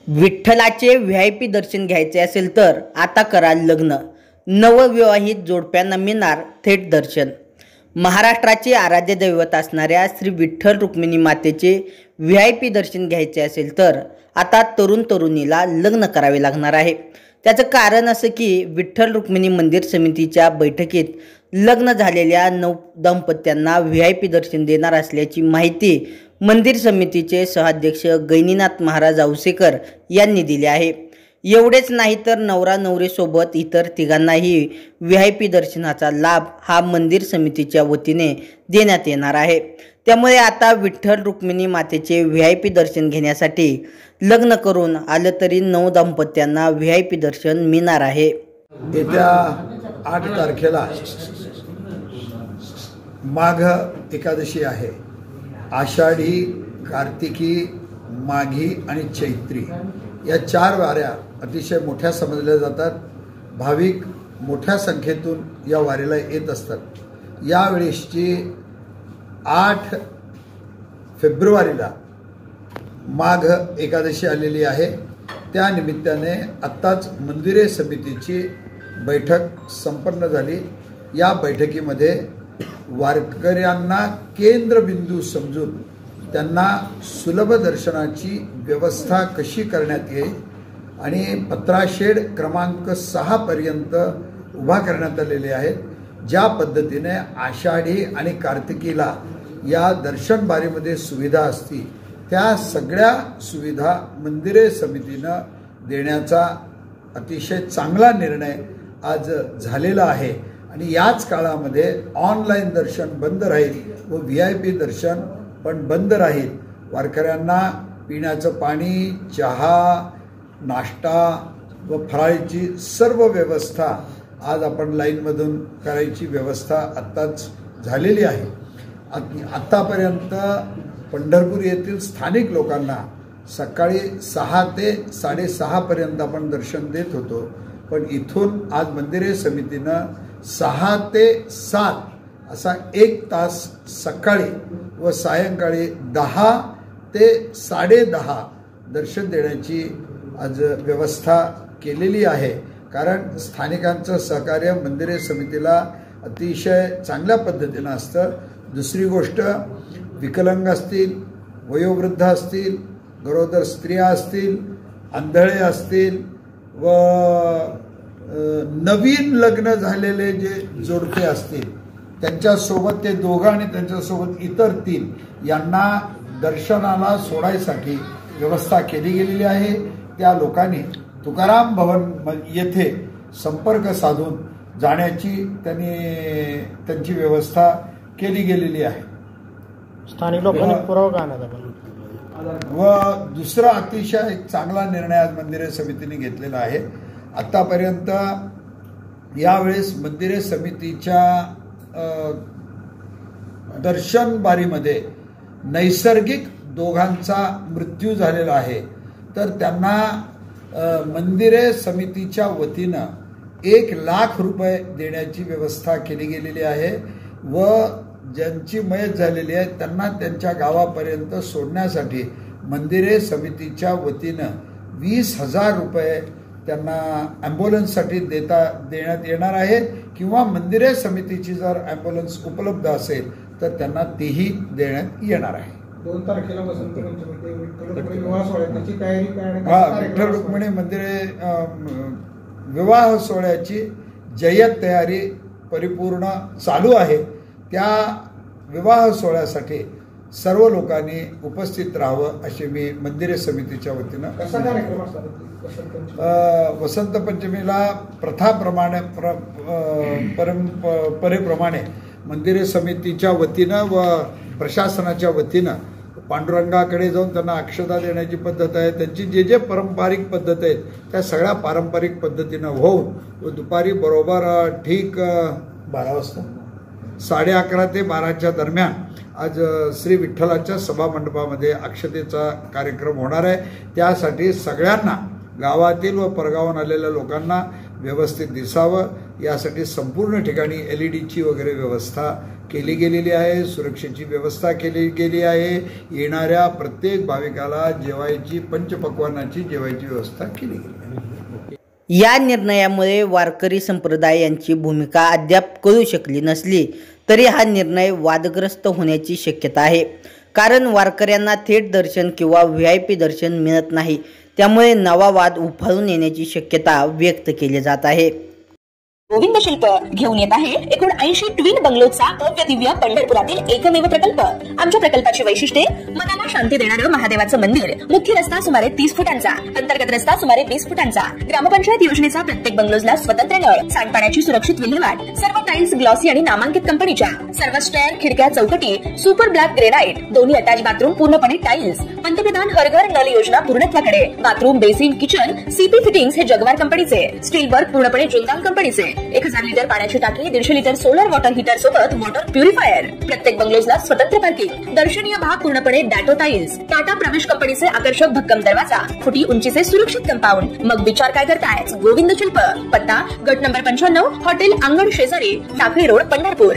विठ्ठलाचे VIP दर्शन घ्यायचे असेल तर आता करा लग्न. नवविवाहित जोडप्यांना मिळणार थेट दर्शन. महाराष्ट्राचे आराध्य दैवत असणाऱ्या श्री विठ्ठल रुक्मिणी मातेचे व्हीआयपी दर्शन घ्यायचे असेल तर आता तरुण तरुणीला लग्न करावे लागणार आहे. त्याचं कारण असं की विठ्ठल रुक्मिणी मंदिर समितीच्या बैठकीत लग्न झालेल्या दंपत्यांना व्हीआयपी दर्शन देणार असल्याची माहिती मंदिर समितीचे सहअध्यक्ष गैनीनाथ महाराज औसेकर यांनी दिली आहे. एवढेच नाही तर नवरा नवरीसोबत इतर तिघांनाही व्हीआयपी दर्शनाचा लाभ हा मंदिर समितीच्या वतीने देण्यात येणार आहे. त्यामुळे आता विठ्ठल रुक्मिणी मातेचे व्हीआयपी दर्शन घेण्यासाठी लग्न करून आलं तरी नवदंपत्यांना व्हीआयपी दर्शन मिळणार आहे. येत्या 8 तारखेला माघ एकादशी आहे. आषाढी, कार्तिकी, माघी आणि चैत्री या 4 वाऱ्या अतिशय मोठ्या समजल्या जातात. भाविक मोठ्या संख्येतून या वारीला येत असतात. यावेळेसची 8 फेब्रुवारीला माघ एकादशी आलेली आहे. त्या निमित्ताने आत्ताच मंदिरे समितीची बैठक संपन्न झाली. या बैठकीमध्ये वारकऱ्यांना केंद्रबिंदू समजून त्यांना सुलभ दर्शनाची व्यवस्था कशी करण्यात येईल आणि पत्राशेड क्रमांक 6 पर्यंत उभा करण्यात आलेले आहेत. ज्या पद्धतीने आषाढी आणि कार्तिकीला या दर्शन बारीमध्ये सुविधा असती त्या सगळ्या सुविधा मंदिरे समितीनं देण्याचा अतिशय चांगला निर्णय आज झालेला आहे. आणि याच काळामध्ये ऑनलाईन दर्शन बंद राहील व व्हीआयपी दर्शन पण बंद राहील. वारकऱ्यांना पिण्याचं पाणी, चहा, नाश्ता व फराळीची सर्व व्यवस्था आज आपण लाईनमधून करायची व्यवस्था आत्ताच झालेली आहे. आत्तापर्यंत पंढरपूर येथील स्थानिक लोकांना सकाळी 6 ते 6:30 पर्यंत आपण दर्शन देत होतो. पण इथून आज मंदिरे समितीनं 6 ते 7 असा 1 तास सकाळी व सायंकाळी 10 ते 10:30 दर्शन देण्याची आज व्यवस्था केलेली आहे. कारण स्थानिकांचं सहकार्य मंदिरे समितीला अतिशय चांगल्या पद्धतीनं असतं. दुसरी गोष्ट, विकलांग असतील, वयोवृद्ध असतील, गरोदर स्त्रिया असतील, आंधळे असतील व नवीन लग्न झालेले जे जोडपे असतील त्यांच्यासोबत ते दोघं आणि त्यांच्यासोबत इतर 3 यांना दर्शनाला सोडायसाठी व्यवस्था केली गेलेली आहे. त्या लोकांनी तुकाराम भवन येथे संपर्क साधून जाण्याची त्यांची व्यवस्था केली गेलेली आहे. स्थानिक लोकांनी पुरावा व दुसरा अतिशय एक चांगला निर्णय आज मंदिरे समितीने घेतलेला आहे. आतापर्यंत यावेळेस मंदिरे समितीच्या दर्शन बारीमध्ये नैसर्गिक दोघांचा मृत्यू झालेला आहे. तर त्यांना मंदिरे समितीच्या वतीनं 1 लाख रुपये देण्याची व्यवस्था केली गेलेली आहे व ज्यांची मयत झालेली आहे त्यांना त्यांच्या गावापर्यंत सोडण्यासाठी मंदिरे समितीच्या वतीनं 20,000 रुपये त्यांना ॲम्ब्युलन्ससाठी देण्यात येणार आहे. किंवा मंदिरे समितीची जर ॲम्ब्युलन्स उपलब्ध असेल तर त्यांना तीही देण्यात येणार आहे. 2 तारखेला वसंत पंचमी विवाह सोहळ्याची तयारी विठ्ठल रुक्मिणी मंदिरे विवाह सोहळ्याची जय्यत तयारी परिपूर्ण चालू आहे. त्या विवाह सोहळ्यासाठी सर्व लोकांनी उपस्थित राहावं अशी मी मंदिरे समितीच्या वतीनं. कसा कार्यक्रम असतात? वसंत पंचमीला प्रथाप्रमाणे परंपरेप्रमाणे मंदिरे समितीच्या वतीनं व प्रशासनाच्या वतीनं पांडुरंगाकडे जाऊन त्यांना अक्षता देण्याची पद्धत आहे. त्यांची जे पारंपरिक पद्धत आहेत त्या सगळ्या पारंपरिक पद्धतीनं होऊन व दुपारी बरोबर ठीक 12 वाजता 11:30 ते 12च्या दरम्यान आज श्री विठ्ठलाच्या सभामंडपामध्ये अक्षतेचा कार्यक्रम होणार आहे. त्यासाठी सगळ्यांना, गावातील व परगावून आलेल्या लोकांना व्यवस्थित दिसावं यासाठी संपूर्ण ठिकाणी LED ची वगैरे व्यवस्था केली गेलेली आहे, सुरक्षेची व्यवस्था केली गेली आहे, येणाऱ्या प्रत्येक भाविकाला जेवायची पंचपक्वान्नाची जेवायची व्यवस्था केली गेली आहे। या निर्णयामुळे वारकरी संप्रदाय यांची भूमिका अद्याप कळू शकली नसली तरी हा निर्णय वादग्रस्त होण्याची शक्यता आहे, कारण वारकऱ्यांना थेट दर्शन किंवा VIP दर्शन मिळत नाही, त्यामुळे नवा वाद उफाळून येण्याची शक्यता व्यक्त केली जात आहे। गोविंद शिल्प घेऊन येत आहे एकूण 80 ट्विन बंगलोचा भव्य दिव्य पंढरपुरातील एकमेव प्रकल्प। आमच्या प्रकल्पाची वैशिष्ट्ये मनाला शांती देणारं महादेवाचं मंदिर, मुख्य रस्ता सुमारे 30 फुटांचा, अंतर्गत रस्ता सुमारे 20 फुटांचा, ग्रामपंचायत योजनेचा प्रत्येक बंगलोजला स्वतंत्र नळ, सांडपाण्याची सुरक्षित विल्हेवाट, सर्व टाइल्स ग्लॉसी आणि नामांकित कंपनीच्या, सर्व स्टेअर, खिडक्या, चौकटी सुपर ब्लॅक ग्रेनाइट, दोन्ही अटॅच बाथरूम पूर्णपणे टाइल्स, पंतप्रधान हर घर नल योजना पूर्णत्वाकडे, bathroom, basin, kitchen CP fittings हे जगवार कंपनीचे, स्टील वर्क पूर्णपणे जुंदाल कंपनीचे, 1000 लिटर पाण्याची टाकी, 150 लिटर सोलर वॉटर हीटर सोबत वॉटर प्युरिफायर, प्रत्येक बंगलोजला स्वतंत्र पार्किंग, दर्शनीय भाग पूर्णपणे डॅटो टाइल्स, टाटा प्रवेश कंपनीचे आकर्षक भक्कम दरवाजा, फुटी उंचीचे सुरक्षित कंपाऊंड। मग विचार काय करताय? गोविंद शिल्प, पत्ता गट नंबर 95, हॉटेल अंगण शेजारी, टाकळी रोड, पंढरपूर।